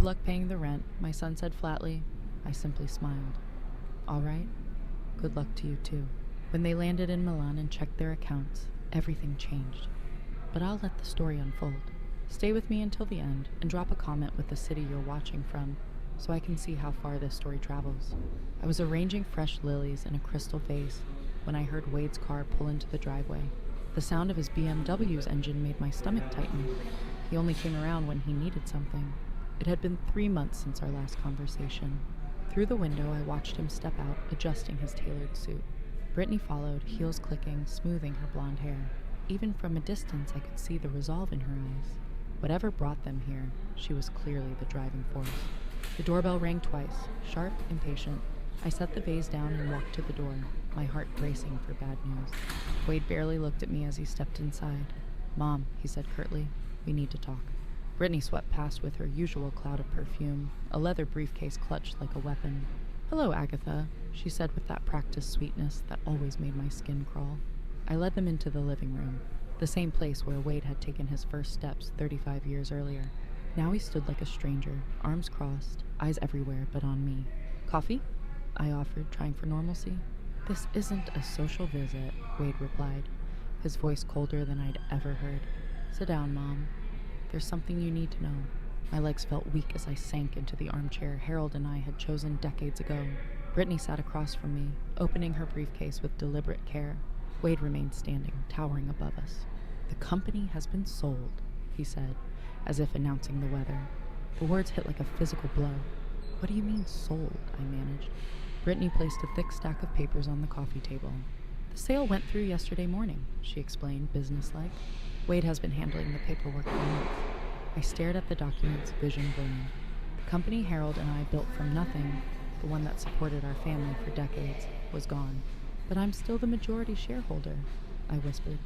luck paying the rent, my son said flatly. I simply smiled. All right. Good luck to you too. When they landed in Milan and checked their accounts, everything changed. But I'll let the story unfold. Stay with me until the end and drop a comment with the city you're watching from so I can see how far this story travels. I was arranging fresh lilies in a crystal vase when I heard Wade's car pull into the driveway. The sound of his BMW's engine made my stomach tighten. He only came around when he needed something. It had been 3 months since our last conversation. Through the window, I watched him step out, adjusting his tailored suit. Brittany followed, heels clicking, smoothing her blonde hair. Even from a distance, I could see the resolve in her eyes. Whatever brought them here, she was clearly the driving force. The doorbell rang twice, sharp, impatient. I set the vase down and walked to the door, my heart bracing for bad news. Wade barely looked at me as he stepped inside. Mom, he said curtly, we need to talk. Brittany swept past with her usual cloud of perfume, a leather briefcase clutched like a weapon. Hello, Agatha, she said with that practiced sweetness that always made my skin crawl. I led them into the living room, the same place where Wade had taken his first steps 35 years earlier. Now he stood like a stranger, arms crossed, eyes everywhere but on me. Coffee? I offered, trying for normalcy. This isn't a social visit, Wade replied, his voice colder than I'd ever heard. Sit down, Mom. There's something you need to know. My legs felt weak as I sank into the armchair Harold and I had chosen decades ago. Brittany sat across from me, opening her briefcase with deliberate care. Wade remained standing, towering above us. The company has been sold, he said, as if announcing the weather. The words hit like a physical blow. What do you mean sold? I managed. Brittany placed a thick stack of papers on the coffee table. The sale went through yesterday morning, she explained, businesslike. Wade has been handling the paperwork for months. I stared at the documents, vision burning. The company Harold and I built from nothing, the one that supported our family for decades, was gone. But I'm still the majority shareholder, I whispered.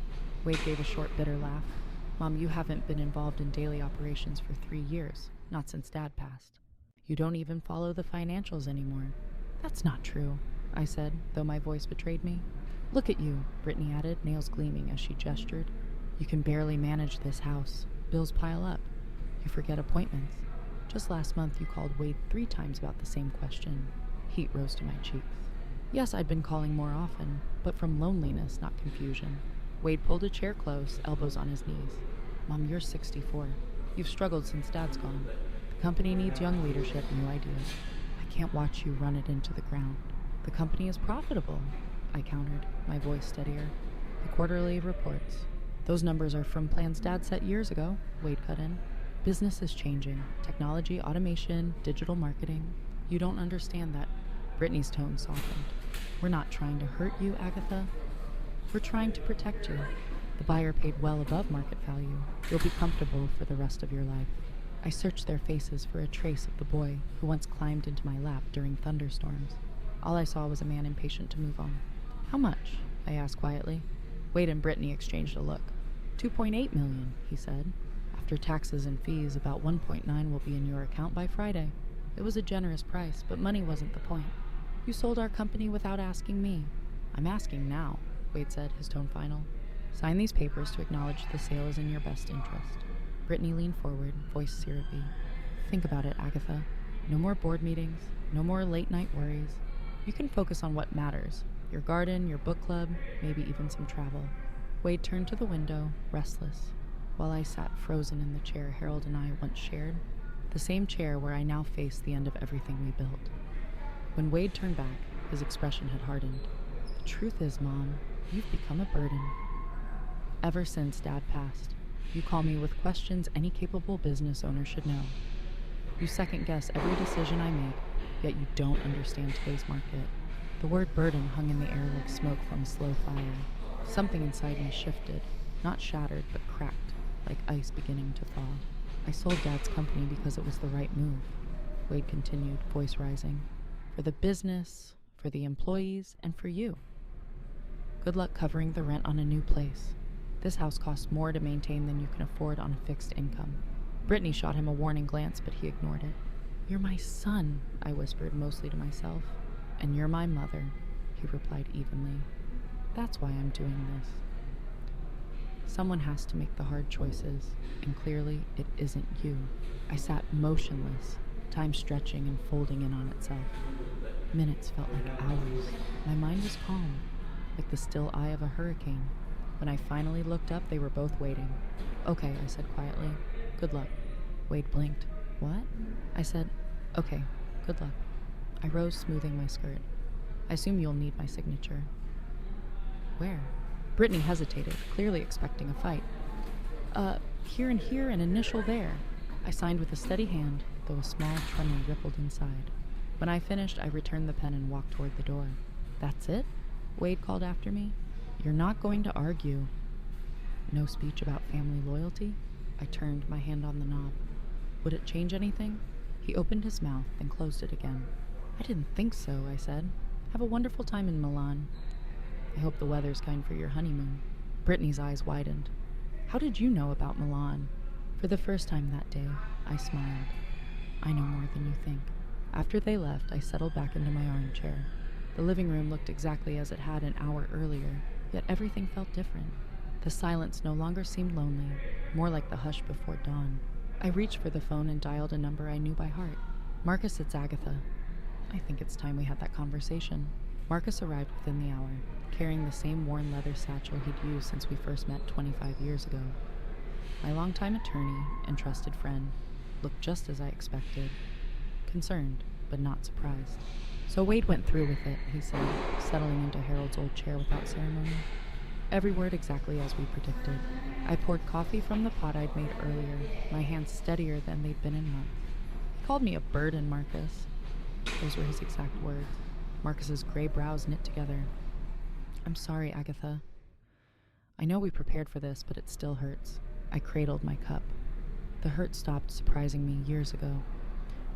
Wade gave a short, bitter laugh. Mom, you haven't been involved in daily operations for 3 years, not since Dad passed. You don't even follow the financials anymore. That's not true, I said, though my voice betrayed me. Look at you, Brittany added, nails gleaming as she gestured. You can barely manage this house. Bills pile up. You forget appointments. Just last month you called Wade 3 times about the same question. Heat rose to my cheeks. Yes, I'd been calling more often, but from loneliness, not confusion. Wade pulled a chair close, elbows on his knees. Mom, you're 64. You've struggled since Dad's gone. The company needs young leadership, new ideas. I can't watch you run it into the ground. The company is profitable, I countered, my voice steadier. The quarterly reports. Those numbers are from plans Dad set years ago, Wade cut in. Business is changing. Technology, automation, digital marketing. You don't understand that. Brittany's tone softened. We're not trying to hurt you, Agatha. We're trying to protect you. The buyer paid well above market value. You'll be comfortable for the rest of your life. I searched their faces for a trace of the boy who once climbed into my lap during thunderstorms. All I saw was a man impatient to move on. How much? I asked quietly. Wade and Brittany exchanged a look. $2.8 million, he said. After taxes and fees, about 1.9 will be in your account by Friday. It was a generous price, but money wasn't the point. You sold our company without asking me. I'm asking now, Wade said, his tone final. Sign these papers to acknowledge the sale is in your best interest. Brittany leaned forward, voice syrupy. Think about it, Agatha. No more board meetings, no more late-night worries. You can focus on what matters. Your garden, your book club, maybe even some travel. Wade turned to the window, restless, while I sat frozen in the chair Harold and I once shared, the same chair where I now faced the end of everything we built. When Wade turned back, his expression had hardened. The truth is, Mom, you've become a burden. Ever since Dad passed, you call me with questions any capable business owner should know. You second-guess every decision I make, yet you don't understand today's market. The word burden hung in the air like smoke from a slow fire. Something inside me shifted, not shattered, but cracked, like ice beginning to thaw. I sold Dad's company because it was the right move, Wade continued, voice rising. For the business, for the employees, and for you. Good luck covering the rent on a new place. This house costs more to maintain than you can afford on a fixed income. Brittany shot him a warning glance, but he ignored it. You're my son, I whispered, mostly to myself. And you're my mother, he replied evenly. That's why I'm doing this. Someone has to make the hard choices, and clearly it isn't you. I sat motionless, time stretching and folding in on itself. Minutes felt like hours. My mind was calm, like the still eye of a hurricane. When I finally looked up, they were both waiting. "Okay," I said quietly. "Good luck." Wade blinked. "What?" I said, "Okay, good luck." I rose, smoothing my skirt. "I assume you'll need my signature." "Where?" Brittany hesitated, clearly expecting a fight. Here and here, an initial there." I signed with a steady hand, though a small tremor rippled inside. When I finished, I returned the pen and walked toward the door. "That's it?" Wade called after me. "You're not going to argue." No speech about family loyalty? I turned, my hand on the knob. Would it change anything? He opened his mouth, then closed it again. "I didn't think so," I said. "Have a wonderful time in Milan." "I hope the weather's kind for your honeymoon." Brittany's eyes widened. "How did you know about Milan?" For the first time that day, I smiled. "I know more than you think." After they left, I settled back into my armchair. The living room looked exactly as it had an hour earlier, yet everything felt different. The silence no longer seemed lonely, more like the hush before dawn. I reached for the phone and dialed a number I knew by heart. "Marcus, it's Agatha." "I think it's time we had that conversation." Marcus arrived within the hour, carrying the same worn leather satchel he'd used since we first met 25 years ago. My longtime attorney and trusted friend looked just as I expected, concerned but not surprised. "So Wade went through with it," he said, settling into Harold's old chair without ceremony. Every word exactly as we predicted. I poured coffee from the pot I'd made earlier, my hands steadier than they'd been in months. He called me a burden, Marcus. Those were his exact words. Marcus's gray brows knit together. "I'm sorry, Agatha. I know we prepared for this, but it still hurts." I cradled my cup. The hurt stopped surprising me years ago.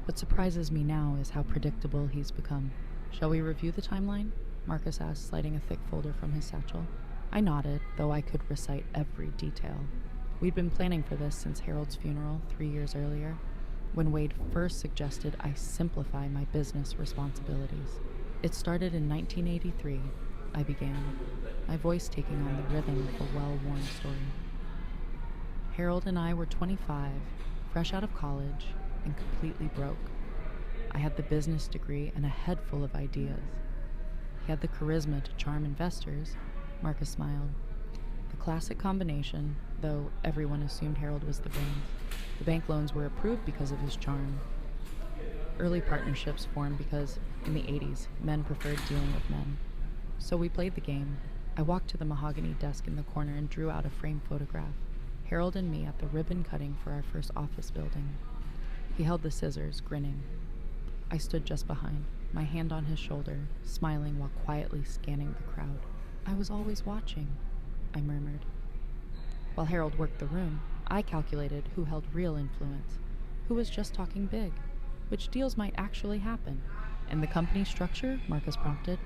What surprises me now is how predictable he's become. "Shall we review the timeline?" Marcus asked, sliding a thick folder from his satchel. I nodded, though I could recite every detail. We'd been planning for this since Harold's funeral 3 years earlier, when Wade first suggested I simplify my business responsibilities. "It started in 1983, I began, my voice taking on the rhythm of a well-worn story. Harold and I were 25, fresh out of college, and completely broke. I had the business degree and a head full of ideas. He had the charisma to charm investors." Marcus smiled. "The classic combination, though everyone assumed Harold was the brains. The bank loans were approved because of his charm. Early partnerships formed because, in the 80s, men preferred dealing with men. So we played the game. I walked to the mahogany desk in the corner and drew out a framed photograph. Harold and me at the ribbon cutting for our first office building. He held the scissors, grinning. I stood just behind, my hand on his shoulder, smiling while quietly scanning the crowd. "I was always watching," I murmured. While Harold worked the room, I calculated who held real influence, who was just talking big, which deals might actually happen. "And the company structure?" Marcus prompted.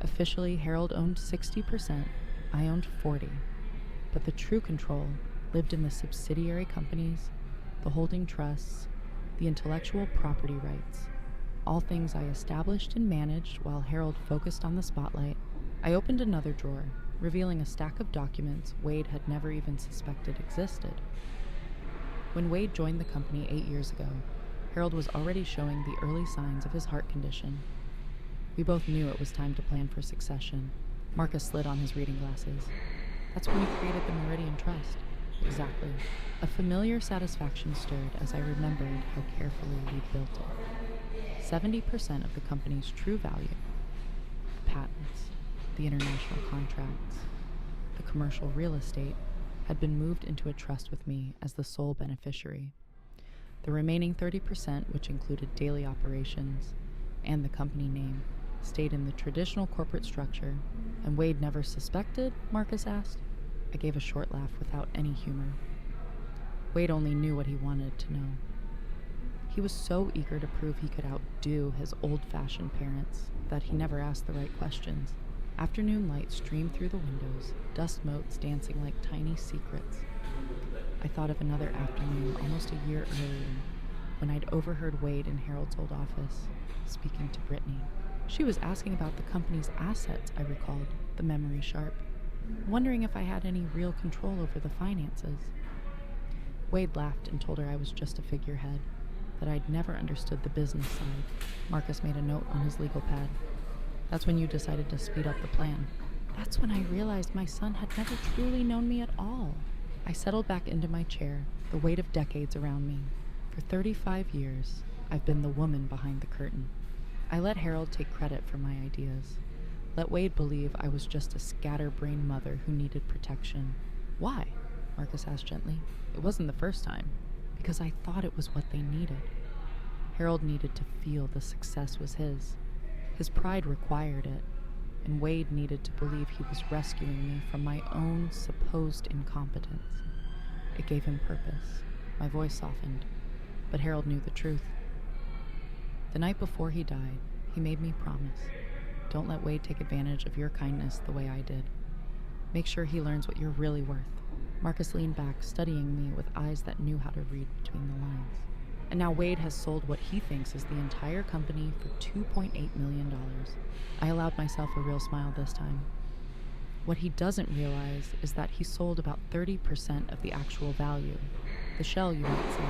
"Officially, Harold owned 60%, I owned 40%. But the true control lived in the subsidiary companies, the holding trusts, the intellectual property rights, all things I established and managed while Harold focused on the spotlight." I opened another drawer, revealing a stack of documents Wade had never even suspected existed. When Wade joined the company 8 years ago, Harold was already showing the early signs of his heart condition. We both knew it was time to plan for succession. Marcus slid on his reading glasses. "That's when we created the Meridian Trust." "Exactly." A familiar satisfaction stirred as I remembered how carefully we'd built it. 70% of the company's true value, the patents, the international contracts, the commercial real estate, had been moved into a trust with me as the sole beneficiary. The remaining 30%, which included daily operations and the company name, stayed in the traditional corporate structure. "And Wade never suspected?" Marcus asked. I gave a short laugh without any humor. "Wade only knew what he wanted to know. He was so eager to prove he could outdo his old-fashioned parents that he never asked the right questions. Afternoon light streamed through the windows, dust motes dancing like tiny secrets. I thought of another afternoon almost a year earlier, when I'd overheard Wade in Harold's old office, speaking to Brittany. She was asking about the company's assets, I recalled, the memory sharp, wondering if I had any real control over the finances. Wade laughed and told her I was just a figurehead. that I'd never understood the business side. Marcus made a note on his legal pad. That's when you decided to speed up the plan. That's when I realized my son had never truly known me at all. I settled back into my chair, the weight of decades around me. For 35 years, I've been the woman behind the curtain. I let Harold take credit for my ideas. Let Wade believe I was just a scatterbrained mother who needed protection. Why? Marcus asked gently. It wasn't the first time, because I thought it was what they needed. Harold needed to feel the success was his. His pride required it, and Wade needed to believe he was rescuing me from my own supposed incompetence. It gave him purpose. My voice softened, but Harold knew the truth. The night before he died, he made me promise. Don't let Wade take advantage of your kindness the way I did. Make sure he learns what you're really worth. Marcus leaned back, studying me with eyes that knew how to read between the lines. And now Wade has sold what he thinks is the entire company for $2.8 million. I allowed myself a real smile this time. What he doesn't realize is that he sold about 30% of the actual value. The shell, you might say.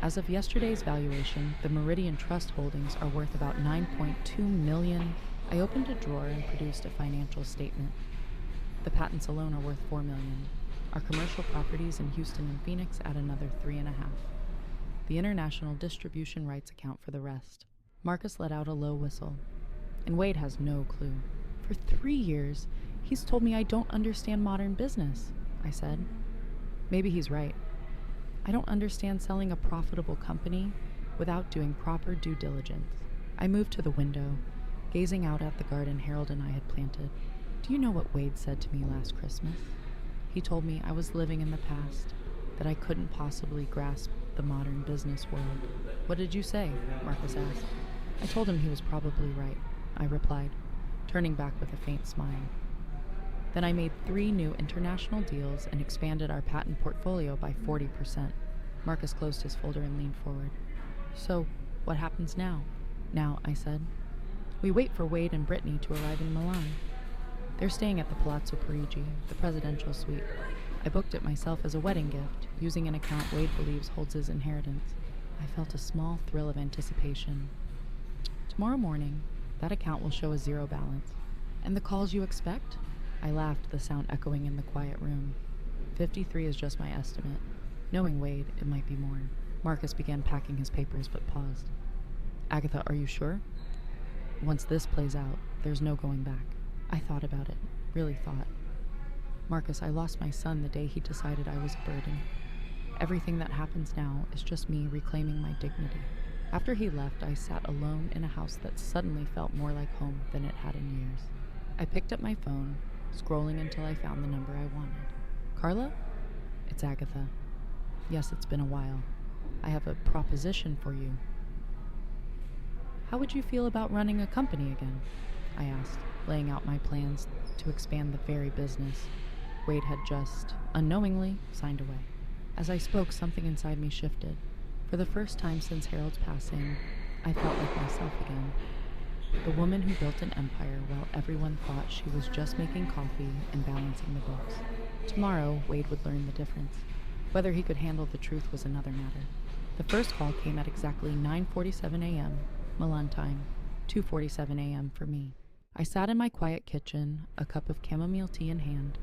As of yesterday's valuation, the Meridian Trust holdings are worth about $9.2 million. I opened a drawer and produced a financial statement. The patents alone are worth $4 million. Our commercial properties in Houston and Phoenix add another $3.5 million. The international distribution rights account for the rest. Marcus let out a low whistle. And Wade has no clue. For 3 years, he's told me I don't understand modern business, I said. Maybe he's right. I don't understand selling a profitable company without doing proper due diligence. I moved to the window, gazing out at the garden Harold and I had planted. Do you know what Wade said to me last Christmas? He told me I was living in the past, that I couldn't possibly grasp the modern business world. What did you say? Marcus asked. I told him he was probably right, I replied, turning back with a faint smile. Then I made 3 new international deals and expanded our patent portfolio by 40%. Marcus closed his folder and leaned forward. So, what happens now? Now, I said. We wait for Wade and Brittany to arrive in Milan. They're staying at the Palazzo Parigi, the presidential suite. I booked it myself as a wedding gift, using an account Wade believes holds his inheritance. I felt a small thrill of anticipation. Tomorrow morning, that account will show a 0 balance. And the calls you expect? I laughed, the sound echoing in the quiet room. 53 is just my estimate. Knowing Wade, it might be more. Marcus began packing his papers, but paused. Agatha, are you sure? Once this plays out, there's no going back. I thought about it, really thought. Marcus, I lost my son the day he decided I was a burden. Everything that happens now is just me reclaiming my dignity. After he left, I sat alone in a house that suddenly felt more like home than it had in years. I picked up my phone, scrolling until I found the number I wanted. Carla? It's Agatha. Yes, it's been a while. I have a proposition for you. How would you feel about running a company again? I asked, laying out my plans to expand the very business Wade had just, unknowingly, signed away. As I spoke, something inside me shifted. For the first time since Harold's passing, I felt like myself again. The woman who built an empire while everyone thought she was just making coffee and balancing the books. Tomorrow, Wade would learn the difference. Whether he could handle the truth was another matter. The first call came at exactly 9:47 a.m., Milan time, 2:47 a.m. for me. I sat in my quiet kitchen, a cup of chamomile tea in hand,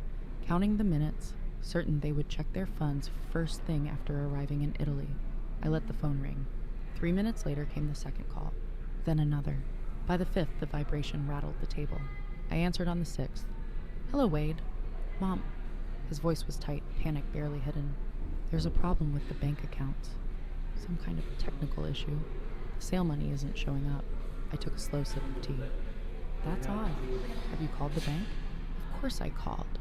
counting the minutes, certain they would check their funds first thing after arriving in Italy. I let the phone ring. 3 minutes later came the second call, then another. By the 5th, the vibration rattled the table. I answered on the 6th. Hello, Wade. Mom. His voice was tight, panic barely hidden. There's a problem with the bank accounts. Some kind of technical issue. The sale money isn't showing up. I took a slow sip of tea. That's odd. Have you called the bank? Of course I called.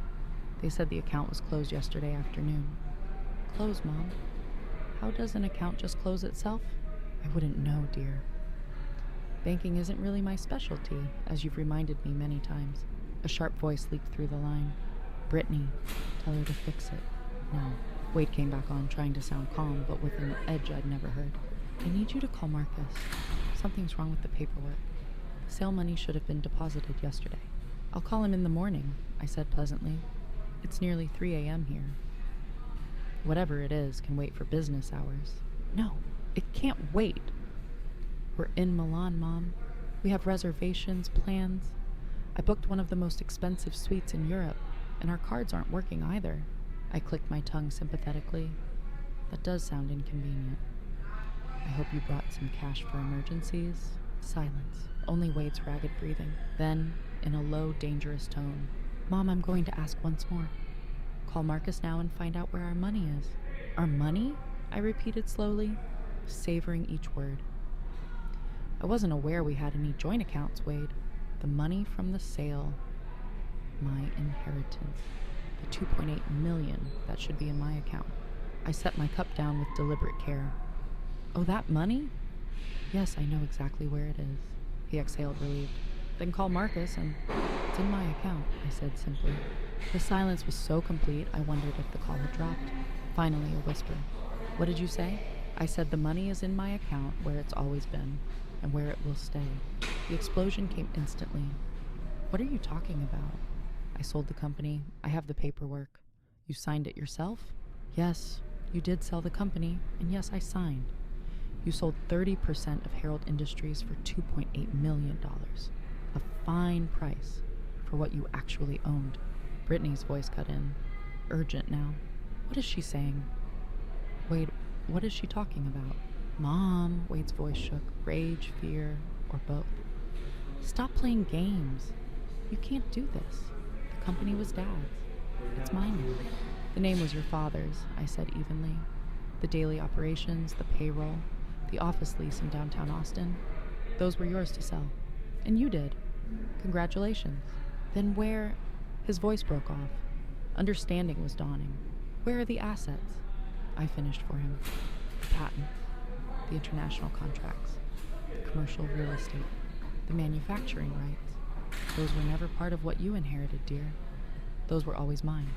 They said the account was closed yesterday afternoon. Closed, Mom? How does an account just close itself? I wouldn't know, dear. Banking isn't really my specialty, as you've reminded me many times. A sharp voice leaked through the line. Brittany, tell her to fix it. No. Wade came back on, trying to sound calm, but with an edge I'd never heard. I need you to call Marcus. Something's wrong with the paperwork. The sale money should have been deposited yesterday. I'll call him in the morning, I said pleasantly. It's nearly 3 a.m. here. Whatever it is can wait for business hours. No, It can't wait. We're in Milan, Mom. We have reservations, plans. I booked one of the most expensive suites in Europe, and our cards aren't working either. I clicked my tongue sympathetically. That does sound inconvenient. I hope you brought some cash for emergencies. Silence, only Wade's ragged breathing. Then, in a low, dangerous tone, Mom, I'm going to ask once more. Call Marcus now and find out where our money is. Our money? I repeated slowly, savoring each word. I wasn't aware we had any joint accounts, Wade. The money from the sale. My inheritance. The $2.8 million that should be in my account. I set my cup down with deliberate care. Oh, that money? Yes, I know exactly where it is. He exhaled, relieved. Then call Marcus and it's in my account, I said simply. The silence was so complete I wondered if the call had dropped. Finally, a whisper. What did you say? I said the money is in my account where it's always been and where it will stay. The explosion came instantly. What are you talking about? I sold the company. I have the paperwork. You signed it yourself? Yes, you did sell the company, and yes, I signed. You sold 30% of Herald Industries for $2.8 million. A fine price for what you actually owned. Brittany's voice cut in. Urgent now. What is she saying? Wade, what is she talking about? Mom, Wade's voice shook. Rage, fear, or both. Stop playing games. You can't do this. The company was Dad's. It's mine now. The name was your father's, I said evenly. The daily operations, the payroll, the office lease in downtown Austin, those were yours to sell. And you did. Congratulations. Then where... His voice broke off. Understanding was dawning. Where are the assets? I finished for him. The patents, the international contracts, the commercial real estate, the manufacturing rights. Those were never part of what you inherited, dear. Those were always mine.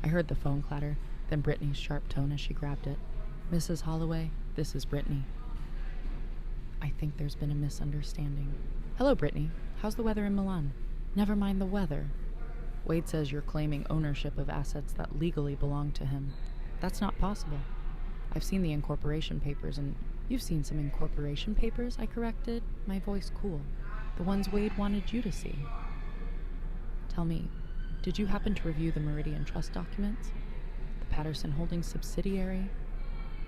I heard the phone clatter, then Brittany's sharp tone as she grabbed it. Mrs. Holloway, this is Brittany. I think there's been a misunderstanding. Hello, Brittany. How's the weather in Milan? Never mind the weather. Wade says you're claiming ownership of assets that legally belong to him. That's not possible. I've seen the incorporation papers, and you've seen some incorporation papers, I corrected, my voice cool. The ones Wade wanted you to see. Tell me, did you happen to review the Meridian Trust documents? The Patterson Holdings subsidiary?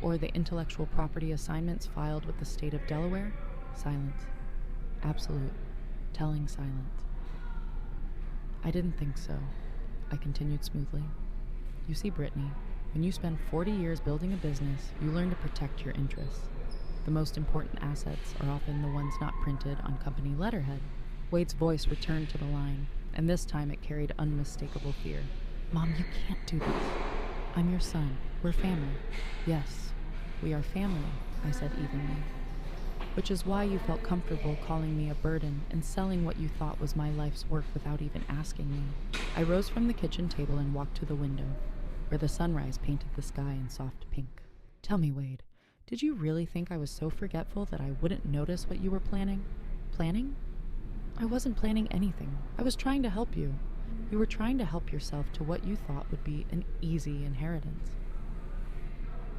Or the intellectual property assignments filed with the state of Delaware? Silence. Absolute. Telling silence. I didn't think so. I continued smoothly. You see, Brittany, when you spend 40 years building a business, you learn to protect your interests. The most important assets are often the ones not printed on company letterhead. Wade's voice returned to the line, and this time it carried unmistakable fear. Mom, you can't do this. I'm your son. We're family. Yes, we are family, I said evenly. Which is why you felt comfortable calling me a burden and selling what you thought was my life's work without even asking me. I rose from the kitchen table and walked to the window, where the sunrise painted the sky in soft pink. Tell me, Wade, did you really think I was so forgetful that I wouldn't notice what you were planning? Planning? I wasn't planning anything. I was trying to help you. You were trying to help yourself to what you thought would be an easy inheritance.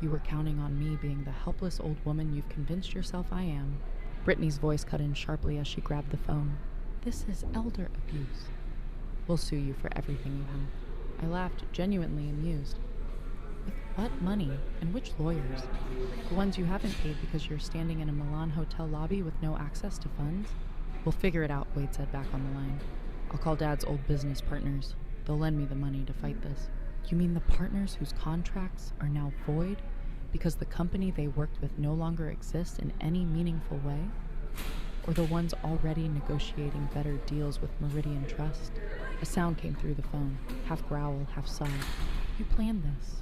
You were counting on me being the helpless old woman you've convinced yourself I am. Brittany's voice cut in sharply as she grabbed the phone. This is elder abuse. We'll sue you for everything you have. I laughed, genuinely amused. With what money and which lawyers? The ones you haven't paid because you're standing in a Milan hotel lobby with no access to funds? We'll figure it out, Wade said back on the line. I'll call Dad's old business partners. They'll lend me the money to fight this. You mean the partners whose contracts are now void because the company they worked with no longer exists in any meaningful way? Or the ones already negotiating better deals with Meridian Trust? A sound came through the phone, half growl, half sigh. You planned this.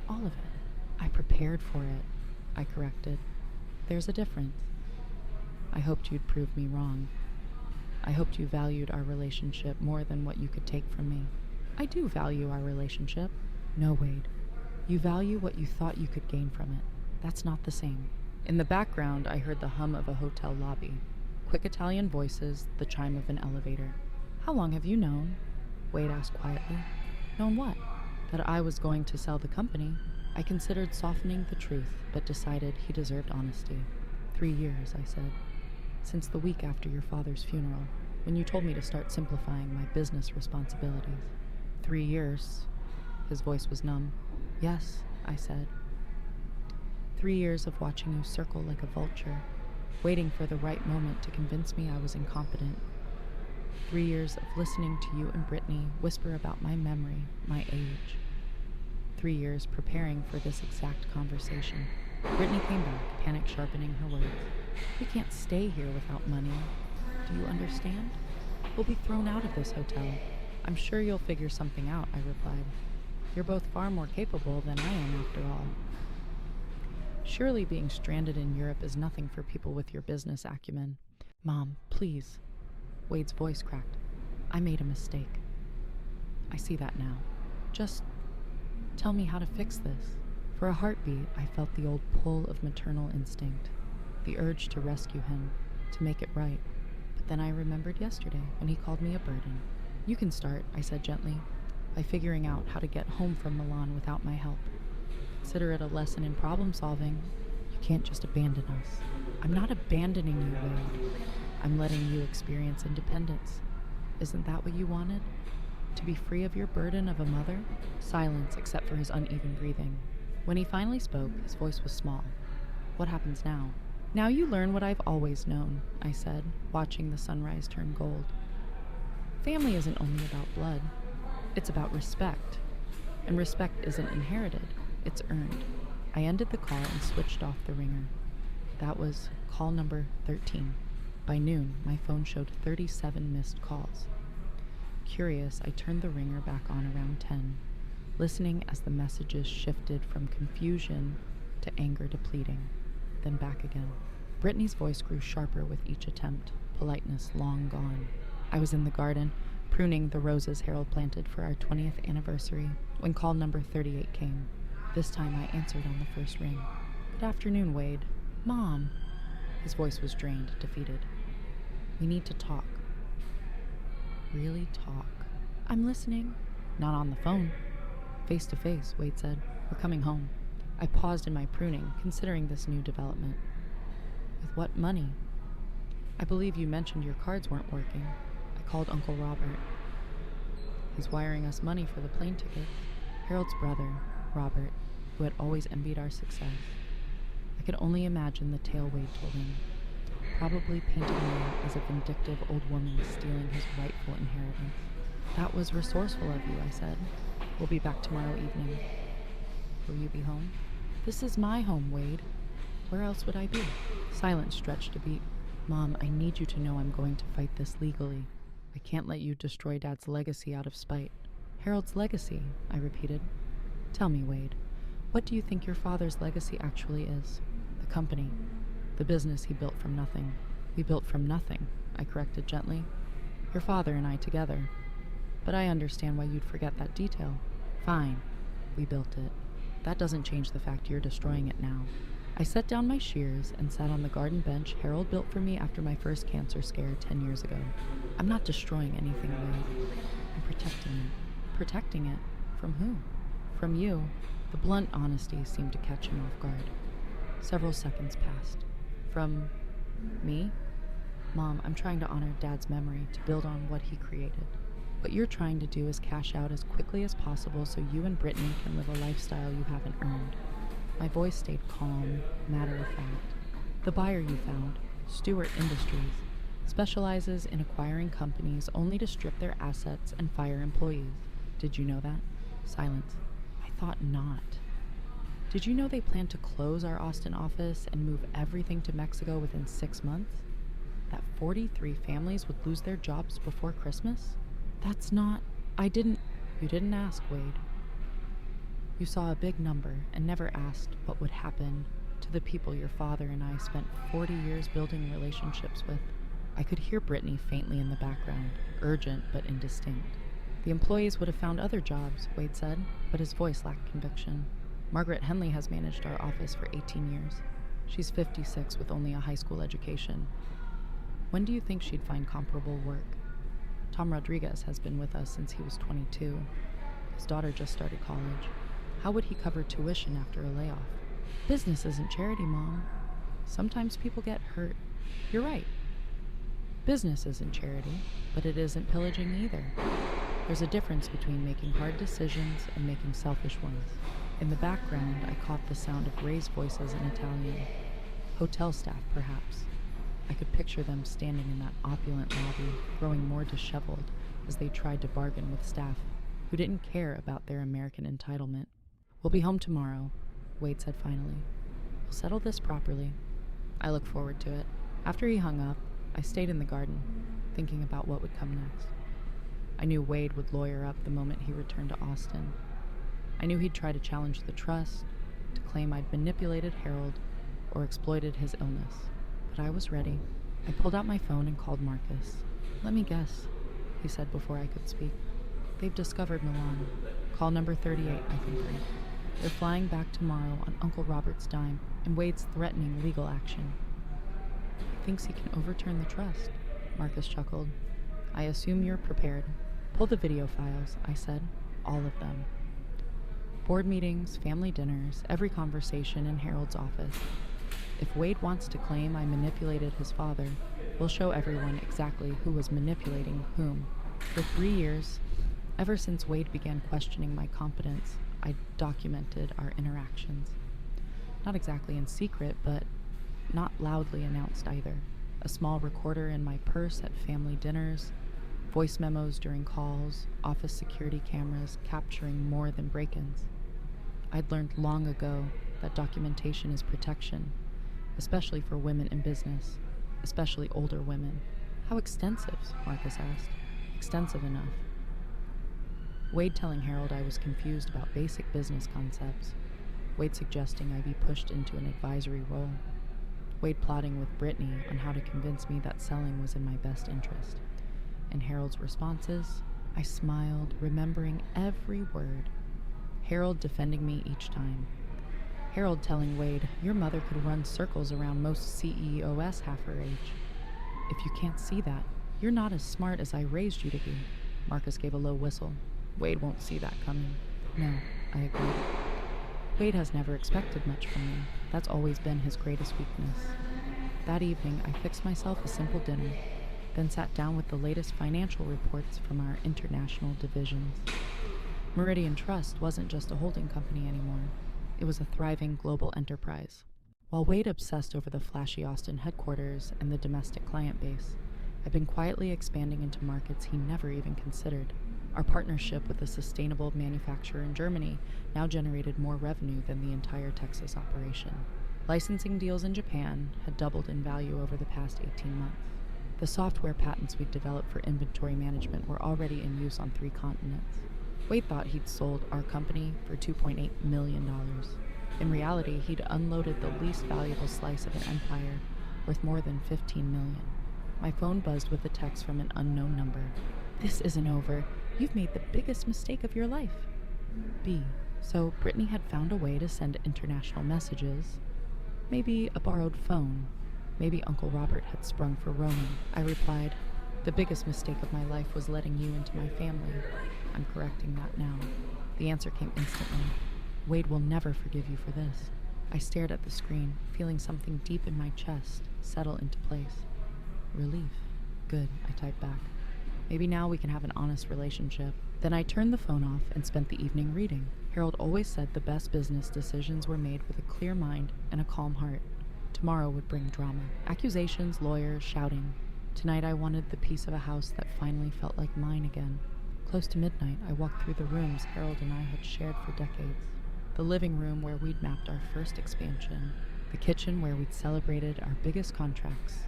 All of it. I prepared for it, I corrected. There's a difference. I hoped you'd prove me wrong. I hoped you valued our relationship more than what you could take from me. I do value our relationship. No, Wade. You value what you thought you could gain from it. That's not the same. In the background, I heard the hum of a hotel lobby. Quick Italian voices, the chime of an elevator. How long have you known? Wade asked quietly. Known what? That I was going to sell the company. I considered softening the truth, but decided he deserved honesty. 3 years, I said. Since the week after your father's funeral, when you told me to start simplifying my business responsibilities. 3 years. His voice was numb. Yes, I said. 3 years of watching you circle like a vulture, waiting for the right moment to convince me I was incompetent. 3 years of listening to you and Brittany whisper about my memory, my age. 3 years preparing for this exact conversation. Brittany came back, panic sharpening her words. We can't stay here without money. Do you understand? We'll be thrown out of this hotel. I'm sure you'll figure something out, I replied. You're both far more capable than I am, after all. Surely being stranded in Europe is nothing for people with your business acumen. Mom, please. Wade's voice cracked. I made a mistake. I see that now. Just tell me how to fix this. For a heartbeat, I felt the old pull of maternal instinct, the urge to rescue him, to make it right. But then I remembered yesterday when he called me a burden. You can start, I said gently, by figuring out how to get home from Milan without my help. Consider it a lesson in problem solving. You can't just abandon us. I'm not abandoning you, Wade. I'm letting you experience independence. Isn't that what you wanted? To be free of your burden of a mother? Silence, except for his uneven breathing. When he finally spoke, his voice was small. What happens now? Now you learn what I've always known, I said, watching the sunrise turn gold. Family isn't only about blood. It's about respect. And respect isn't inherited. It's earned. I ended the call and switched off the ringer. That was call number 13. By noon, my phone showed 37 missed calls. Curious, I turned the ringer back on around 10, listening as the messages shifted from confusion to anger to pleading, then back again. Brittany's voice grew sharper with each attempt, politeness long gone. I was in the garden, pruning the roses Harold planted for our 20th anniversary, when call number 38 came. This time I answered on the first ring. Good afternoon, Wade. Mom. His voice was drained, defeated. We need to talk. Really talk. I'm listening. Not on the phone. Face to face, Wade said. We're coming home. I paused in my pruning, considering this new development. With what money? I believe you mentioned your cards weren't working. I called Uncle Robert. He's wiring us money for the plane ticket. Harold's brother, Robert, who had always envied our success. I could only imagine the tale Wade told him, probably painting me as a vindictive old woman stealing his rightful inheritance. That was resourceful of you, I said. We'll be back tomorrow evening. Will you be home? This is my home, Wade. Where else would I be? Silence stretched a beat. Mom, I need you to know I'm going to fight this legally. I can't let you destroy Dad's legacy out of spite. Harold's legacy, I repeated. Tell me, Wade, what do you think your father's legacy actually is? The company. The business he built from nothing. We built from nothing, I corrected gently. Your father and I together. But I understand why you'd forget that detail. Fine. We built it. That doesn't change the fact you're destroying it now. I set down my shears and sat on the garden bench Harold built for me after my first cancer scare 10 years ago. I'm not destroying anything, Wade. I'm protecting it. Protecting it? From who? From you. The blunt honesty seemed to catch him off guard. Several seconds passed. From me? Mom, I'm trying to honor Dad's memory, to build on what he created. What you're trying to do is cash out as quickly as possible so you and Brittany can live a lifestyle you haven't earned. My voice stayed calm, matter-of-fact. The buyer you found, Stewart Industries, specializes in acquiring companies only to strip their assets and fire employees. Did you know that? Silence. I thought not. Did you know they plan to close our Austin office and move everything to Mexico within 6 months? That 43 families would lose their jobs before Christmas? That's not... You didn't ask, Wade. You saw a big number and never asked what would happen to the people your father and I spent 40 years building relationships with. I could hear Brittany faintly in the background, urgent but indistinct. The employees would have found other jobs, Wade said, but his voice lacked conviction. Margaret Henley has managed our office for 18 years. She's 56 with only a high school education. When do you think she'd find comparable work? Tom Rodriguez has been with us since he was 22. His daughter just started college. How would he cover tuition after a layoff? Business isn't charity, Mom. Sometimes people get hurt. You're right. Business isn't charity, but it isn't pillaging either. There's a difference between making hard decisions and making selfish ones. In the background, I caught the sound of raised voices in Italian. Hotel staff, perhaps. I could picture them standing in that opulent lobby, growing more disheveled as they tried to bargain with staff who didn't care about their American entitlement. We'll be home tomorrow, Wade said finally. We'll settle this properly. I look forward to it. After he hung up, I stayed in the garden, thinking about what would come next. I knew Wade would lawyer up the moment he returned to Austin. I knew he'd try to challenge the trust, to claim I'd manipulated Harold or exploited his illness. But I was ready. I pulled out my phone and called Marcus. Let me guess, he said before I could speak. They've discovered Milan. Call number 38, I think. They're flying back tomorrow on Uncle Robert's dime, and Wade's threatening legal action. He thinks he can overturn the trust, Marcus chuckled. I assume you're prepared. Pull the video files, I said. All of them. Board meetings, family dinners, every conversation in Harold's office. If Wade wants to claim I manipulated his father, we'll show everyone exactly who was manipulating whom. For 3 years, ever since Wade began questioning my competence, I documented our interactions. Not exactly in secret, but not loudly announced either. A small recorder in my purse at family dinners, voice memos during calls, office security cameras capturing more than break-ins. I'd learned long ago that documentation is protection, especially for women in business, especially older women. How extensive? Marcus asked. Extensive enough. Wade telling Harold I was confused about basic business concepts. Wade suggesting I be pushed into an advisory role. Wade plotting with Brittany on how to convince me that selling was in my best interest. And Harold's responses, I smiled, remembering every word. Harold defending me each time. Harold telling Wade, your mother could run circles around most CEOs half her age. If you can't see that, you're not as smart as I raised you to be. Marcus gave a low whistle. Wade won't see that coming. No, I agreed. Wade has never expected much from me. That's always been his greatest weakness. That evening, I fixed myself a simple dinner, then sat down with the latest financial reports from our international divisions. Meridian Trust wasn't just a holding company anymore. It was a thriving global enterprise. While Wade obsessed over the flashy Austin headquarters and the domestic client base, I've been quietly expanding into markets he never even considered. Our partnership with a sustainable manufacturer in Germany now generated more revenue than the entire Texas operation. Licensing deals in Japan had doubled in value over the past 18 months. The software patents we'd developed for inventory management were already in use on 3 continents. Wade thought he'd sold our company for $2.8 million. In reality, he'd unloaded the least valuable slice of an empire worth more than $15 million. My phone buzzed with a text from an unknown number. This isn't over. You've made the biggest mistake of your life. B. So Brittany had found a way to send international messages. Maybe a borrowed phone. Maybe Uncle Robert had sprung for Roman. I replied, the biggest mistake of my life was letting you into my family. I'm correcting that now. The answer came instantly. Wade will never forgive you for this. I stared at the screen, feeling something deep in my chest settle into place. Relief. Good, I typed back. Maybe now we can have an honest relationship. Then I turned the phone off and spent the evening reading. Harold always said the best business decisions were made with a clear mind and a calm heart. Tomorrow would bring drama. Accusations, lawyers, shouting. Tonight I wanted the piece of a house that finally felt like mine again. Close to midnight, I walked through the rooms Harold and I had shared for decades. The living room where we'd mapped our first expansion. The kitchen where we'd celebrated our biggest contracts.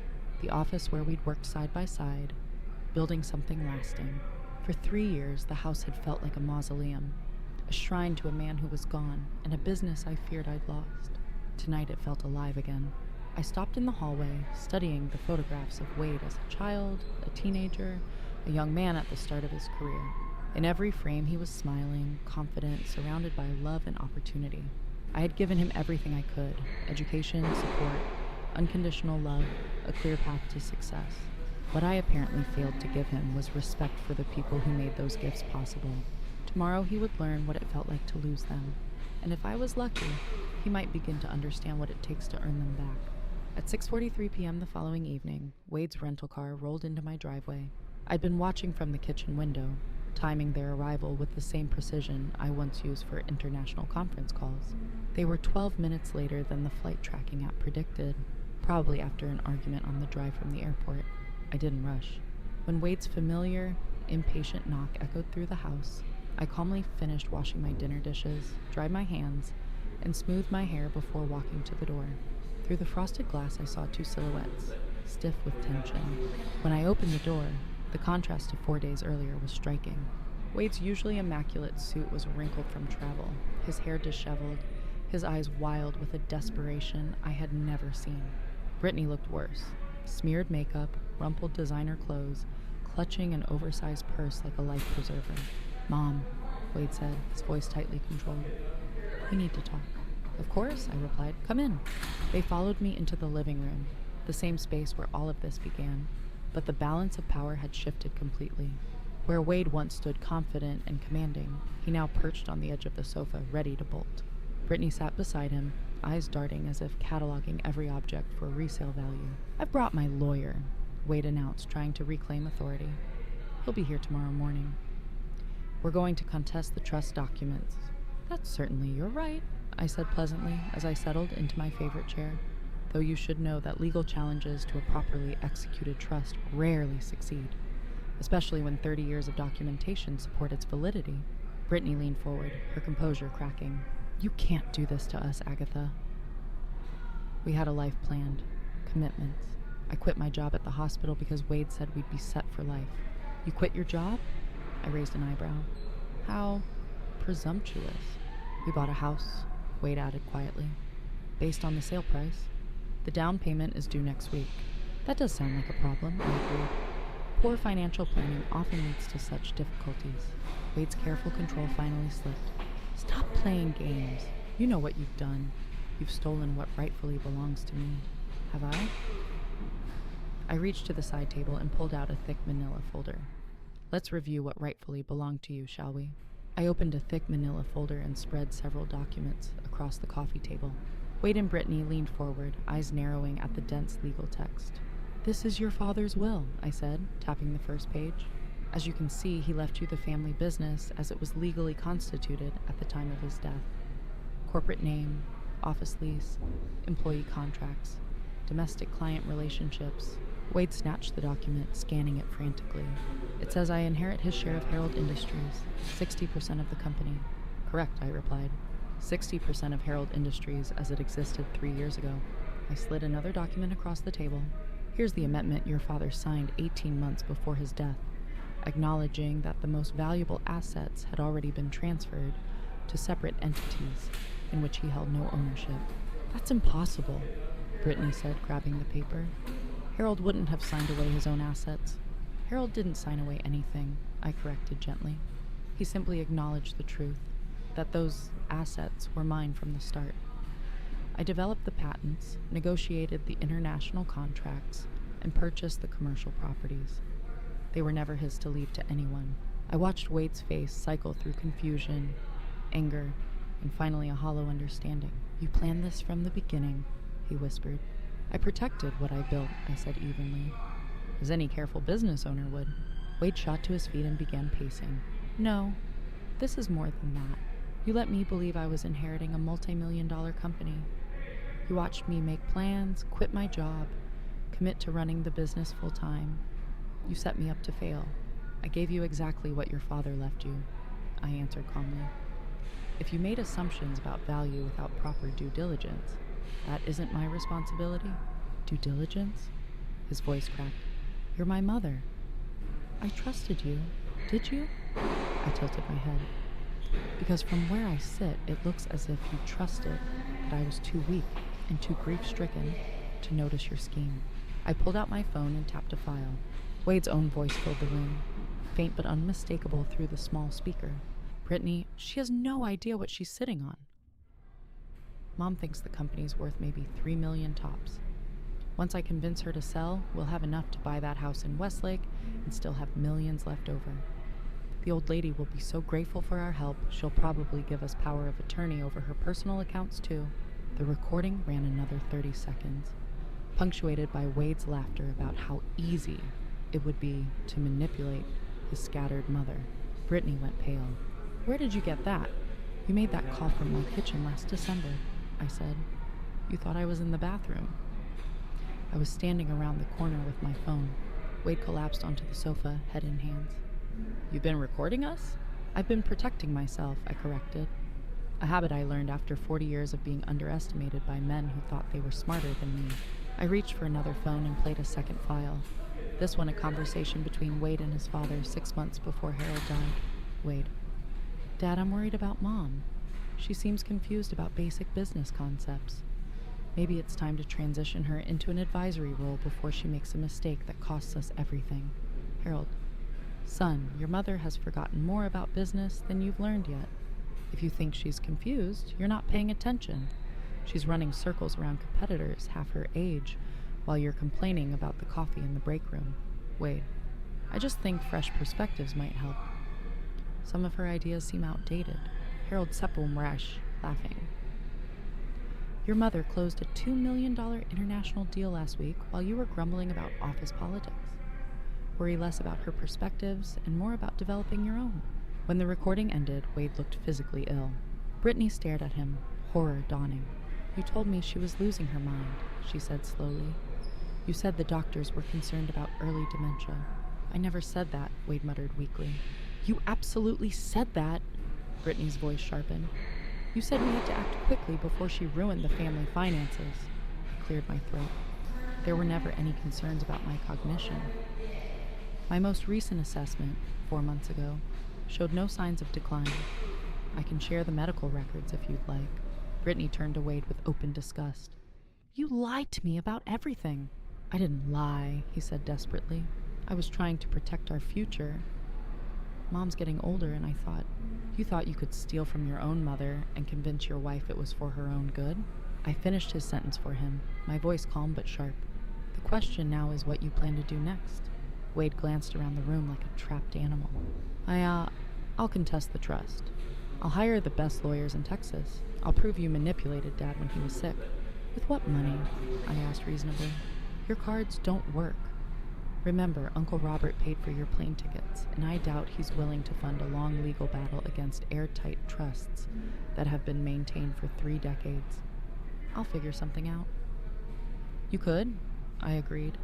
The office where we'd worked side by side, building something lasting. For 3 years, the house had felt like a mausoleum, a shrine to a man who was gone, and a business I feared I'd lost. Tonight it felt alive again. I stopped in the hallway, studying the photographs of Wade as a child, a teenager, a young man at the start of his career. In every frame he was smiling, confident, surrounded by love and opportunity. I had given him everything I could: education, support, unconditional love, a clear path to success. What I apparently failed to give him was respect for the people who made those gifts possible. Tomorrow he would learn what it felt like to lose them. and if I was lucky, he might begin to understand what it takes to earn them back. At 6:43 p.m. the following evening, Wade's rental car rolled into my driveway. I'd been watching from the kitchen window, timing their arrival with the same precision I once used for international conference calls. They were 12 minutes later than the flight tracking app predicted, probably after an argument on the drive from the airport. I didn't rush. When Wade's familiar, impatient knock echoed through the house, I calmly finished washing my dinner dishes, dried my hands, and smoothed my hair before walking to the door. Through the frosted glass, I saw two silhouettes, stiff with tension. When I opened the door, the contrast to 4 days earlier was striking. Wade's usually immaculate suit was wrinkled from travel, his hair disheveled, his eyes wild with a desperation I had never seen. Brittany looked worse. Smeared makeup, rumpled designer clothes, clutching an oversized purse like a life preserver. "Mom," Wade said, his voice tightly controlled. "We need to talk." "Of course," I replied. "Come in." They followed me into the living room, the same space where all of this began, but the balance of power had shifted completely. Where Wade once stood confident and commanding, he now perched on the edge of the sofa, ready to bolt. Brittany sat beside him, eyes darting as if cataloging every object for resale value. "I've brought my lawyer," Wade announced, trying to reclaim authority. "He'll be here tomorrow morning. We're going to contest the trust documents." "That's certainly your right," I said pleasantly as I settled into my favorite chair, though you should know that legal challenges to a properly executed trust rarely succeed, especially when 30 years of documentation support its validity. Brittany leaned forward, her composure cracking. "You can't do this to us, Agatha." We had a life planned, commitments. I quit my job at the hospital because Wade said we'd be set for life. "You quit your job?" I raised an eyebrow. "How presumptuous." "We bought a house," Wade added quietly, "based on the sale price. The down payment is due next week." "That does sound like a problem," I agreed. Poor financial planning often leads to such difficulties. Wade's careful control finally slipped. "Stop playing games. You know what you've done. You've stolen what rightfully belongs to me. Have I?" I reached to the side table and pulled out a thick manila folder. "Let's review what rightfully belonged to you, shall we?" I opened a thick manila folder and spread several documents across the coffee table. Wade and Brittany leaned forward, eyes narrowing at the dense legal text. "This is your father's will," I said, tapping the first page. "As you can see, he left you the family business as it was legally constituted at the time of his death. Corporate name, office lease, employee contracts, domestic client relationships." Wade snatched the document, scanning it frantically. "It says I inherit his share of Herald Industries, 60% of the company." "Correct," I replied. 60% of Herald Industries as it existed 3 years ago. I slid another document across the table. "Here's the amendment your father signed 18 months before his death, acknowledging that the most valuable assets had already been transferred to separate entities in which he held no ownership." "That's impossible," Brittany said, grabbing the paper. "Harold wouldn't have signed away his own assets." "Harold didn't sign away anything," I corrected gently. "He simply acknowledged the truth, that those assets were mine from the start. I developed the patents, negotiated the international contracts, and purchased the commercial properties. They were never his to leave to anyone." I watched Wade's face cycle through confusion, anger, and finally a hollow understanding. "You planned this from the beginning," he whispered. "I protected what I built," I said evenly, as any careful business owner would. Wade shot to his feet and began pacing. "No, this is more than that. You let me believe I was inheriting a multi-million-dollar company. You watched me make plans, quit my job, commit to running the business full-time. You set me up to fail. I gave you exactly what your father left you," I answered calmly. "If you made assumptions about value without proper due diligence, that isn't my responsibility." "Due diligence?" His voice cracked. "You're my mother." "I trusted you. Did you?" I tilted my head. "Because from where I sit, it looks as if you trusted that I was too weak and too grief-stricken to notice your scheme." I pulled out my phone and tapped a file. Wade's own voice filled the room, faint but unmistakable through the small speaker. "Brittany, she has no idea what she's sitting on. Mom thinks the company's worth maybe $3 million tops. Once I convince her to sell, we'll have enough to buy that house in Westlake and still have millions left over." The old lady will be so grateful for our help, she'll probably give us power of attorney over her personal accounts, too. The recording ran another 30 seconds, punctuated by Wade's laughter about how easy it would be to manipulate his scattered mother. Brittany went pale. "Where did you get that?" "You made that call from my kitchen last December," I said. "You thought I was in the bathroom." I was standing around the corner with my phone. Wade collapsed onto the sofa, head in hands. "You've been recording us?" "I've been protecting myself," I corrected. A habit I learned after 40 years of being underestimated by men who thought they were smarter than me. I reached for another phone and played a second file. This one a conversation between Wade and his father 6 months before Harold died. Wade: "Dad, I'm worried about Mom. She seems confused about basic business concepts. Maybe it's time to transition her into an advisory role before she makes a mistake that costs us everything." Harold: "Son, your mother has forgotten more about business than you've learned yet. If you think she's confused, you're not paying attention. She's running circles around competitors half her age while you're complaining about the coffee in the break room." Wade: "I just think fresh perspectives might help. Some of her ideas seem outdated." Harold Seppelmrash, laughing: "Your mother closed a $2 million international deal last week while you were grumbling about office politics. Worry less about her perspectives and more about developing your own." When the recording ended, Wade looked physically ill. Brittany stared at him, horror dawning. "You told me she was losing her mind," she said slowly. "You said the doctors were concerned about early dementia." "I never said that," Wade muttered weakly. "You absolutely said that!" Brittany's voice sharpened. "You said we had to act quickly before she ruined the family finances." I cleared my throat. There were never any concerns about my cognition. My most recent assessment, 4 months ago, showed no signs of decline. I can share the medical records if you'd like. Brittany turned to Wade with open disgust. "You lied to me about everything." "I didn't lie," he said desperately. "I was trying to protect our future. Mom's getting older, and I thought, you thought you could steal from your own mother and convince your wife it was for her own good?" I finished his sentence for him, my voice calm but sharp. "The question now is what you plan to do next." Wade glanced around the room like a trapped animal. I'll contest the trust. I'll hire the best lawyers in Texas. I'll prove you manipulated Dad when he was sick." "With what money?" I asked reasonably. "Your cards don't work. Remember, Uncle Robert paid for your plane tickets, and I doubt he's willing to fund a long legal battle against airtight trusts that have been maintained for 3 decades. I'll figure something out." "You could," I agreed.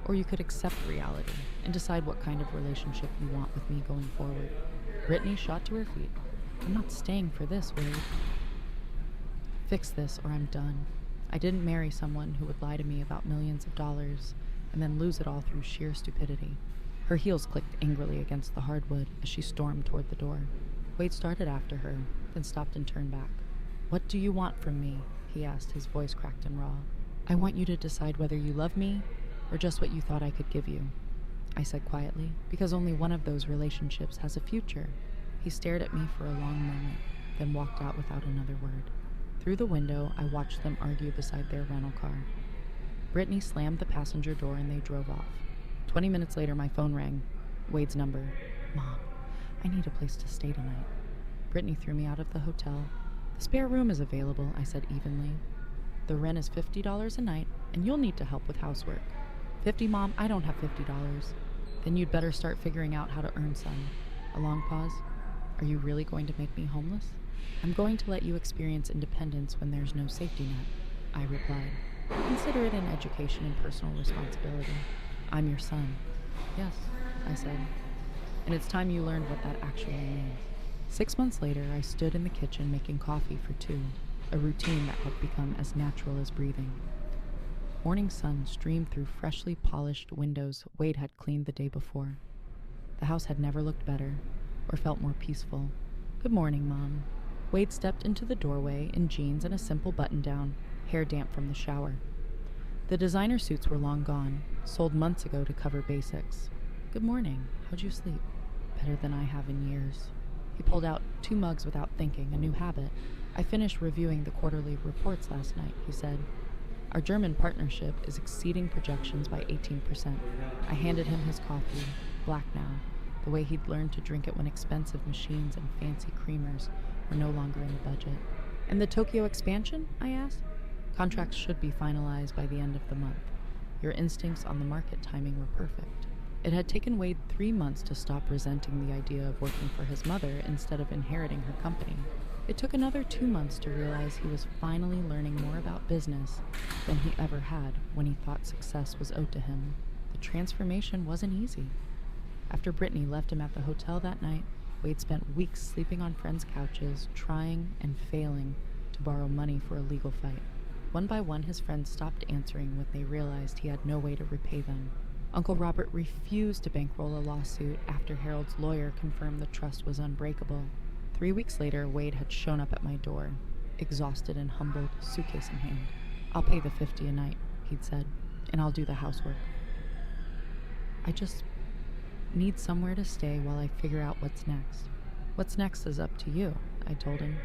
"Or you could accept reality and decide what kind of relationship you want with me going forward." Brittany shot to her feet. "I'm not staying for this, Wade. Fix this or I'm done. I didn't marry someone who would lie to me about millions of dollars and then lose it all through sheer stupidity." Her heels clicked angrily against the hardwood as she stormed toward the door. Wade started after her, then stopped and turned back. "What do you want from me?" he asked, his voice cracked and raw. "I want you to decide whether you love me or just what you thought I could give you," I said quietly, "because only one of those relationships has a future." He stared at me for a long moment, then walked out without another word. Through the window, I watched them argue beside their rental car. Brittany slammed the passenger door and they drove off. 20 minutes later, my phone rang. Wade's number. "Mom, I need a place to stay tonight." Brittany threw me out of the hotel. "The spare room is available," I said evenly. "The rent is $50 a night, and you'll need to help with housework." "50, Mom? I don't have $50. "Then you'd better start figuring out how to earn some." A long pause. "Are you really going to make me homeless?" "I'm going to let you experience independence when there's no safety net," I replied. "Consider it an education in personal responsibility. I'm your son." "Yes," I said. "And it's time you learned what that actually means." 6 months later, I stood in the kitchen making coffee for 2, a routine that had become as natural as breathing. Morning sun streamed through freshly polished windows Wade had cleaned the day before. The house had never looked better or felt more peaceful. "Good morning, Mom." Wade stepped into the doorway in jeans and a simple button-down, hair damp from the shower. The designer suits were long gone, sold months ago to cover basics. "Good morning. How'd you sleep?" "Better than I have in years." He pulled out 2 mugs without thinking, a new habit. "I finished reviewing the quarterly reports last night," he said. "Our German partnership is exceeding projections by 18%. I handed him his coffee, black now, the way he'd learned to drink it when expensive machines and fancy creamers were no longer in the budget. And the Tokyo expansion? I asked. Contracts should be finalized by the end of the month. Your instincts on the market timing were perfect. It had taken Wade 3 months to stop resenting the idea of working for his mother instead of inheriting her company. It took another 2 months to realize he was finally learning more about business than he ever had when he thought success was owed to him. The transformation wasn't easy. After Brittany left him at the hotel that night, Wade spent weeks sleeping on friends' couches, trying and failing to borrow money for a legal fight. One by one, his friends stopped answering when they realized he had no way to repay them. Uncle Robert refused to bankroll a lawsuit after Harold's lawyer confirmed the trust was unbreakable. 3 weeks later, Wade had shown up at my door, exhausted and humbled, suitcase in hand. "I'll pay the $50 a night," he'd said, "and I'll do the housework. I just need somewhere to stay while I figure out what's next." "What's next is up to you," I told him.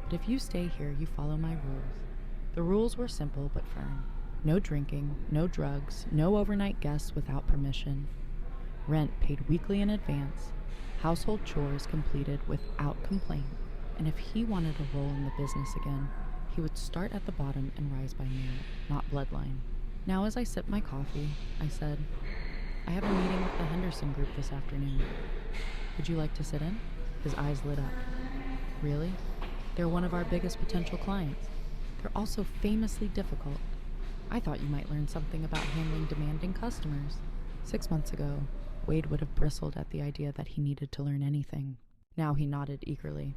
"But if you stay here, you follow my rules." The rules were simple but firm. No drinking, no drugs, no overnight guests without permission. Rent paid weekly in advance. Household chores completed without complaint. And if he wanted a role in the business again, he would start at the bottom and rise by merit, not bloodline. Now, as I sipped my coffee, I said, "I have a meeting with the Henderson Group this afternoon. Would you like to sit in?" His eyes lit up. "Really? They're one of our biggest potential clients. They're also famously difficult. I thought you might learn something about handling demanding customers." 6 months ago, Wade would have bristled at the idea that he needed to learn anything. Now he nodded eagerly.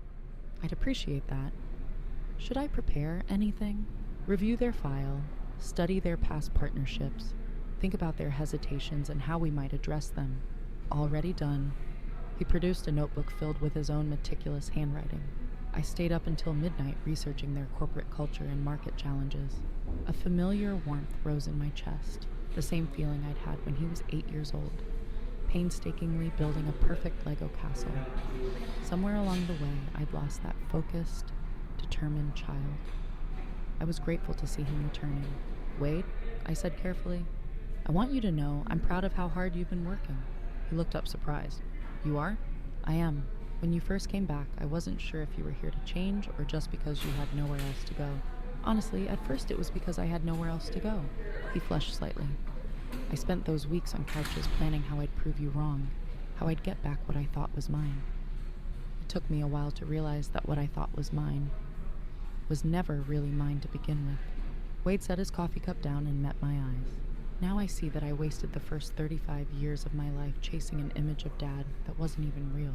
"I'd appreciate that. Should I prepare anything? Review their file, study their past partnerships, think about their hesitations and how we might address them." Already done. He produced a notebook filled with his own meticulous handwriting. I stayed up until midnight researching their corporate culture and market challenges. A familiar warmth rose in my chest, the same feeling I'd had when he was 8 years old, painstakingly building a perfect Lego castle. Somewhere along the way, I'd lost that focused, determined child. I was grateful to see him returning. "Wade," I said carefully, "I want you to know I'm proud of how hard you've been working." He looked up surprised. "You are?" "I am. When you first came back, I wasn't sure if you were here to change or just because you had nowhere else to go. Honestly, at first it was because I had nowhere else to go." He flushed slightly. "I spent those weeks on couches planning how I'd prove you wrong, how I'd get back what I thought was mine." It took me a while to realize that what I thought was mine was never really mine to begin with. Wade set his coffee cup down and met my eyes. Now I see that I wasted the first 35 years of my life chasing an image of Dad that wasn't even real.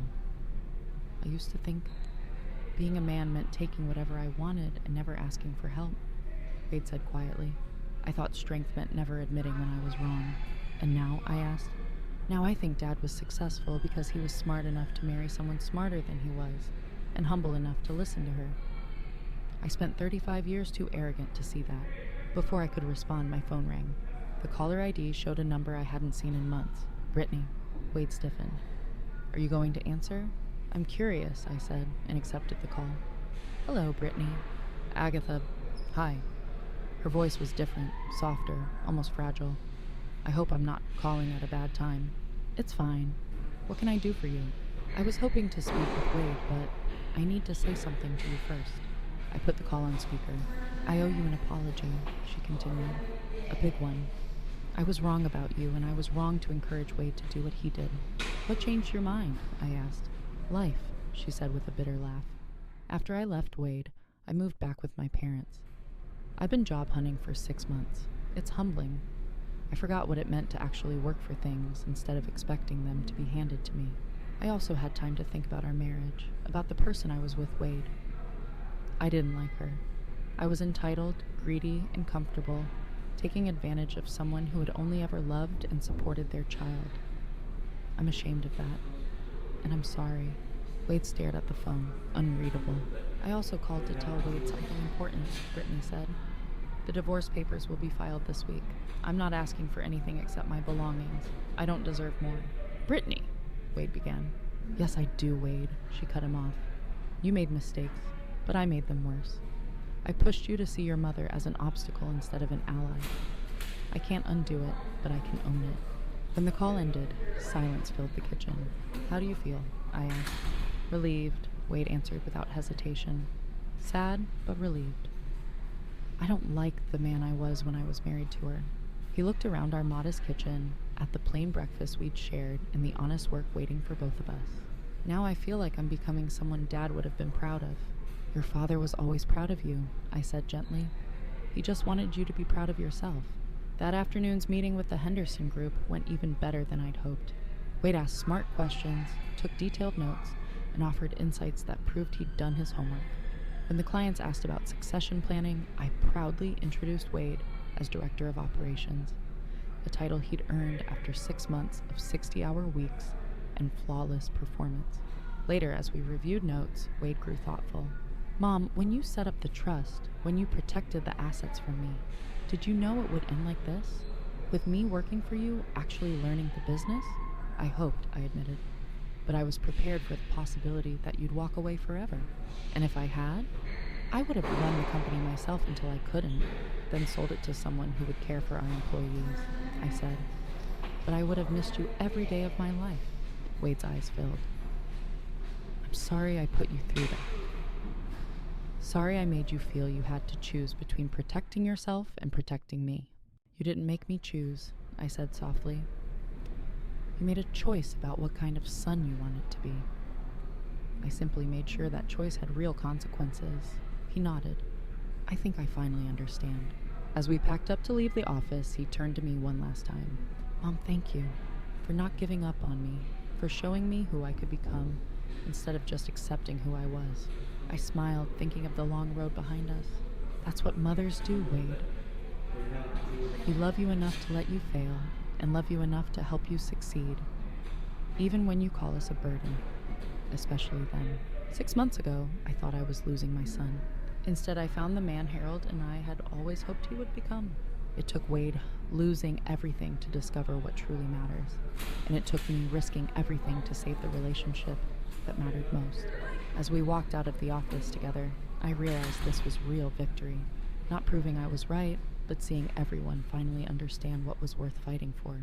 I used to think being a man meant taking whatever I wanted and never asking for help. Wade said quietly. "I thought strength meant never admitting when I was wrong." "And now?" I asked. "Now I think Dad was successful because he was smart enough to marry someone smarter than he was, and humble enough to listen to her. I spent 35 years too arrogant to see that." Before I could respond, my phone rang. The caller ID showed a number I hadn't seen in months. "Brittany." Wade stiffened. "Are you going to answer?" "I'm curious," I said, and accepted the call. "Hello, Brittany." "Agatha. Hi." Her voice was different, softer, almost fragile. "I hope I'm not calling at a bad time." "It's fine. What can I do for you?" "I was hoping to speak with Wade, but I need to say something to you first." I put the call on speaker. "I owe you an apology," she continued. "A big one. I was wrong about you, and I was wrong to encourage Wade to do what he did." "What changed your mind?" I asked. "Life," she said with a bitter laugh. After I left Wade, I moved back with my parents. I've been job hunting for 6 months. It's humbling. I forgot what it meant to actually work for things instead of expecting them to be handed to me. I also had time to think about our marriage, about the person I was with Wade. I didn't like her. I was entitled, greedy, and comfortable, taking advantage of someone who had only ever loved and supported their child. I'm ashamed of that. And I'm sorry. Wade stared at the phone, unreadable. "I also called to tell Wade something important," Brittany said. "The divorce papers will be filed this week. I'm not asking for anything except my belongings. I don't deserve more." "Brittany," Wade began. "Yes, I do, Wade," she cut him off. "You made mistakes, but I made them worse. I pushed you to see your mother as an obstacle instead of an ally. I can't undo it, but I can own it. When the call ended, silence filled the kitchen. "How do you feel?" I asked. "Relieved," Wade answered without hesitation. "Sad, but relieved. I don't like the man I was when I was married to her." He looked around our modest kitchen, at the plain breakfast we'd shared, and the honest work waiting for both of us. "Now I feel like I'm becoming someone Dad would have been proud of." "Your father was always proud of you," I said gently. "He just wanted you to be proud of yourself." That afternoon's meeting with the Henderson group went even better than I'd hoped. Wade asked smart questions, took detailed notes, and offered insights that proved he'd done his homework. When the clients asked about succession planning, I proudly introduced Wade as Director of Operations, a title he'd earned after 6 months of 60-hour weeks and flawless performance. Later, as we reviewed notes, Wade grew thoughtful. "Mom, when you set up the trust, when you protected the assets from me, did you know it would end like this? With me working for you, actually learning the business?" "I hoped," I admitted. "But I was prepared for the possibility that you'd walk away forever. And if I had, I would have run the company myself until I couldn't, then sold it to someone who would care for our employees," I said. "But I would have missed you every day of my life." Wade's eyes filled. "I'm sorry I put you through that. Sorry I made you feel you had to choose between protecting yourself and protecting me." "You didn't make me choose," I said softly. "You made a choice about what kind of son you wanted to be. I simply made sure that choice had real consequences." He nodded. "I think I finally understand." As we packed up to leave the office, he turned to me one last time. "Mom, thank you for not giving up on me, for showing me who I could become instead of just accepting who I was." I smiled, thinking of the long road behind us. "That's what mothers do, Wade. We love you enough to let you fail, and love you enough to help you succeed, even when you call us a burden, especially then." 6 months ago, I thought I was losing my son. Instead, I found the man Harold and I had always hoped he would become. It took Wade losing everything to discover what truly matters, and it took me risking everything to save the relationship that mattered most. As we walked out of the office together, I realized this was real victory. Not proving I was right, but seeing everyone finally understand what was worth fighting for.